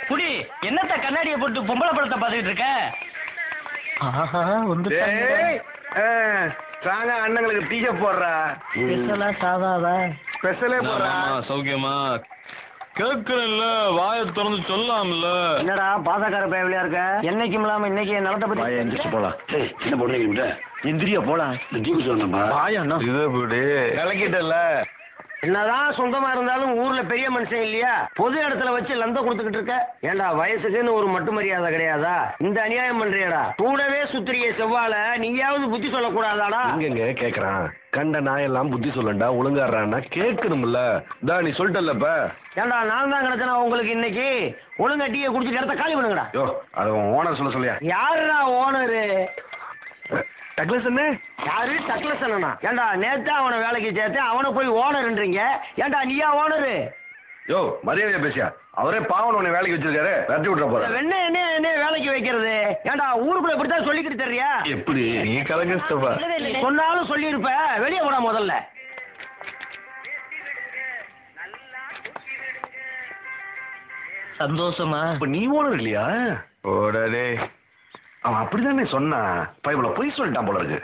குடி. என்னத்த கண்ணாடியை போட்டு பொம்பளை படத்தை பார்த்துக்கிட்டு இருக்க? ஸ்ட்ராங்கா அண்ணங்களுக்கு டீ போடுறா. ஸ்பெஷலா சாதாவா? ஸ்பெஷலே போடுறா. சௌக்கியமா கேட்கல, வாயை திறந்து சொல்லலாம்ல. என்னடா பாசக்கார பயவிலியா இருக்க? என்னைக்கும் இல்லாம இன்னைக்கு என் நிலத்தை பத்தி எந்திரிச்சு போலாம். என்ன பண்ணுறீங்க? எந்திரியா போலாம். டீக்கு சொல்லணும்பா. இதை விடு. கலக்கிட்டல. என்னதான் சொந்தமா இருந்தாலும் ஊர்ல பெரிய மனுஷன் இல்லையா? பொது இடத்துல வச்சு லந்த கொடுத்துக்கிட்டு இருக்க. ஏண்டா வயசுக்குன்னு ஒரு மட்டு மரியாதை கிடையாதா? இந்த அநியாயம் பண்றியடா. கூடவே சுத்திரிய செவ்வால நீயாவது புத்தி சொல்லக்கூடாதாடா? இங்க கேக்குறான். கண்ட நாயெல்லாம் புத்தி சொல்லண்டா, ஒழுங்காடுறான்னா கேட்கணும்ல. நீ சொல்லிட்டல்லப்ப. ஏண்டா நான் தான் கிடைச்சனா உங்களுக்கு இன்னைக்கு? ஒழுங்கா டீயை குடிச்சு இடத்த காலி பண்ணுங்கடா. யோ, அது ஓனர் சொல்லியா? யாருடா ஓனரு? டக்ளஸ் என்ன? யாரு டக்ளஸ் அண்ணனா? ஏண்டா நேத்தா அவனை வேலைக்கு சேர்த்தேன், அவனை போய் ஓனர்ன்றீங்க. ஏண்டா நீயா ஓனரு? யோ, மரியாதையா பேசியா? அவரே பாவன் உன்னை வேலைக்கு வச்சிருக்காரு. ரத்தி விட்டுற போற. என்ன வேலைக்கு வைக்கிறது? ஏண்டா ஊருக்குள்ள இப்படித்தான் சொல்லிக்கிட்டு தெரியா? எப்படி நீ கலங்கப்பா? சொன்னாலும் சொல்லியிருப்ப. வெளியே போட முதல்ல. சந்தோஷமா? இப்ப நீ ஓனர் இல்லையா? ஓடே. அவன் அப்படிதானே சொன்னான். பைபிள பொய் சொல்லிட்டான் போல இருக்கு.